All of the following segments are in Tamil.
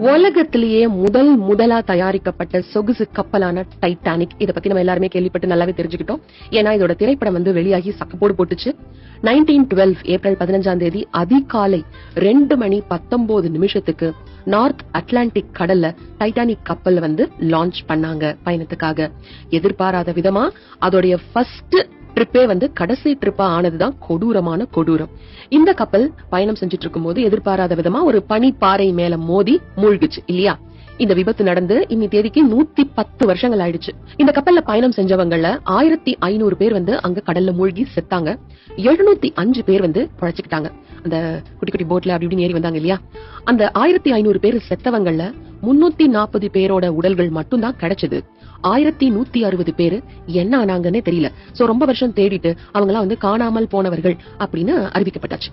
உலகத்திலேயே முதலா தயாரிக்கப்பட்ட சொகுசு கப்பலான டைட்டானிக் இத பத்தி நம்ம எல்லாருமே கேள்விப்பட்டு நல்லாவே தெரிஞ்சுக்கிட்டோம். ஏன்னா இதோட திரைப்படம் வெளியாகி சக்கப்போடு போட்டுச்சு. 1912 ஏப்ரல் 15ஆம் தேதி அதிகாலை 2:19 நார்த் அட்லாண்டிக் கடல்ல டைட்டானிக் கப்பல் லான்ச் பண்ணாங்க பயணத்துக்காக. எதிர்பாராத விதமா அதோடைய ஃபர்ஸ்ட் ட்ரிப்பே கடைசி ட்ரிப்பா ஆனதுதான் கொடூரமான கொடூரம். இந்த கப்பல் பயணம் செஞ்சுட்டு இருக்கும் போது எதிர்பாராத விதமா ஒரு பனிப்பாறை மேல மோதி மூழ்கிச்சு இல்லையா? இந்த விபத்து நடந்து இன்னி தேதிக்கு 110 வருஷங்கள் ஆயிடுச்சு. இந்த கப்பல்ல பயணம் செஞ்சவங்கள 1500 பேர் அங்க கடல்ல மூழ்கி செத்தாங்க. 705 பேர் பொழைச்சுக்கிட்டாங்க. அந்த குட்டி குட்டி போட்ல அப்படி இப்படி ஏறி வந்தாங்க இல்லையா? அந்த 1500 பேர் செத்தவங்கள்ல 340 பேரோட உடல்கள் மட்டும்தான் கிடைச்சது. 1160 பேரு என்ன ஆனாங்கன்னே தெரியல. சோ ரொம்ப வருஷம் தேடிட்டு அவங்க எல்லாம் காணாமல் போனவர்கள் அப்படின்னு அறிவிக்கப்பட்டாச்சு.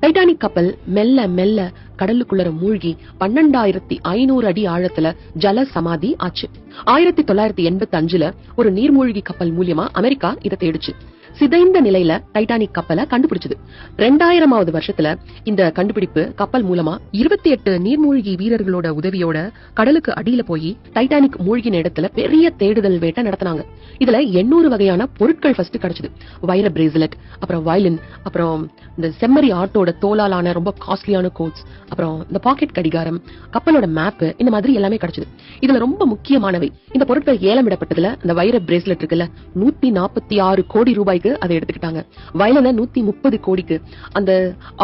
டைட்டானிக் கப்பல் மெல்ல மெல்ல கடலுக்குள்ள மூழ்கி 12,500 அடி ஆழத்துல ஜல சமாதி ஆச்சு. 1985ல ஒரு நீர்மூழ்கி கப்பல் மூலியமா அமெரிக்கா இதை தேடிச்சு. சிதைந்த நிலையில டைட்டானிக் கப்பலை கண்டுபிடிச்சது. 2000வது வருஷத்துல இந்த கண்டுபிடிப்பு கப்பல் மூலமா 28 நீர்மூழ்கி வீரர்களோட உதவியோட கடலுக்கு அடியில போய் டைட்டானிக் மூழ்கின இடத்துல பெரிய தேடுதல் வேட்டை நடத்தினாங்க. இதுல 800 வகையான பொருட்கள் ஃபர்ஸ்ட் கிடைச்சது. வைர பிரேஸ்லெட், அப்புறம் வயலின், அப்புறம் இந்த செம்மறி ஆட்டோட தோலாலான ரொம்ப காஸ்ட்லியான கோட்ஸ், அப்புறம் இந்த பாக்கெட் கடிகாரம், கப்பலோட மேப், இந்த மாதிரி எல்லாமே கிடைச்சது. இதுல ரொம்ப முக்கியமானவை இந்த பொருட்கள் ஏலமிடப்பட்டதுல இந்த வைர பிரேஸ்லெட் இருக்குல்ல 146 கோடி ரூபாய்க்கு அதை எடுத்துக்கிட்டாங்க. வயலின 130 கோடிக்கு, அந்த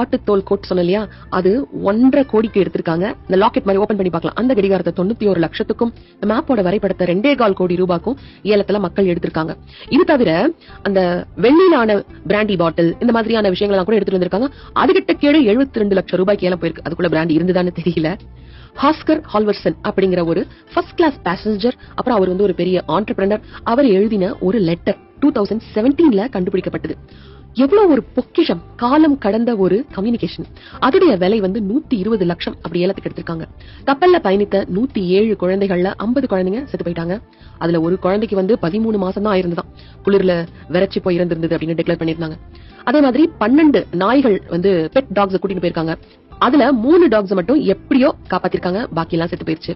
ஆட்டுத்தோல் கோட் சொன்ன இல்லையா அது 1.5 கோடிக்கு எடுத்திருக்காங்க. இந்த லாக்கெட் மாதிரி ஓபன் பண்ணி பார்க்கலாம். அந்த கடிகாரத்தை 91 லட்சத்துக்கும், இந்த மேப்போட வரைபடத்தை 2.25 கோடி ரூபாய்க்கும் ஏலத்துல மக்கள் எடுத்திருக்காங்க. இது தவிர அந்த வெள்ளியிலான பிராண்டி பாட்டில், இந்த மாதிரியான விஷயங்கள் எல்லாம் கூட எடுத்துட்டு வந்திருக்காங்க. அதுகிட்ட கீழே 72 லட்சம் ரூபாய்க்கு ஏலம் போயிருக்கு. அதுக்குள்ள பிராண்டி இருந்துதான்னு தெரியல. ஹாஸ்கர் ஹால்வர்சன் அப்படிங்கிற ஒரு ஃபர்ஸ்ட் கிளாஸ் பேசஞ்சர், அப்புறம் அவர் ஒரு பெரிய ஆண்டர்பிரனர், அவர் எழுதின ஒரு லெட்டர் 2017ல கண்டுபிடிக்கப்பட்டது. எவ்வளவு ஒரு பொக்கிஷம், காலம் கடந்த ஒரு கம்யூனிகேஷன். அதோடைய விலை 120 லட்சம் அப்படி ஏலத்துக்கு எடுத்திருக்காங்க. கப்பல்ல பயணித்த 107 குழந்தைகள்ல 50 குழந்தைங்க செத்து போயிட்டாங்க. அதுல ஒரு குழந்தைக்கு 13 மாசம் தான் ஆயிருந்ததாம். குளிர்ல விரைச்சி போய் இறந்திருந்தது அப்படின்னு டிக்ளேர் பண்ணிருந்தாங்க. அதே மாதிரி 12 நாய்கள் பெட் டாக்ஸ் கூட்டிட்டு போயிருக்காங்க. அதுல 3 டாக்ஸ் மட்டும் எப்படியோ காப்பாத்திருக்காங்க. பாக்கி எல்லாம் செத்து போயிருச்சு.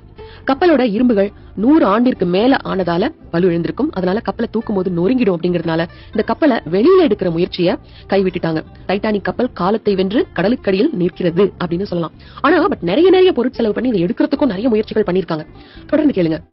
கப்பலோட இரும்புகள் 100 ஆண்டிற்கு மேல ஆனதால வலு எழுந்திருக்கும். அதனால கப்பலை தூக்கும் போது நொறுங்கிடும் அப்படிங்கறதுனால இந்த கப்பலை வெளியில எடுக்கிற முயற்சியை கைவிட்டுட்டாங்க. டைட்டானிக் கப்பல் காலத்தை வென்று கடலுக்கடியில் நிற்கிறது அப்படின்னு சொல்லலாம். ஆனா நிறைய பொருட்செலவு பண்ணி இதை எடுக்கிறதுக்கும் நிறைய முயற்சிகள் பண்ணிருக்காங்க. தொடர்ந்து கேளுங்க.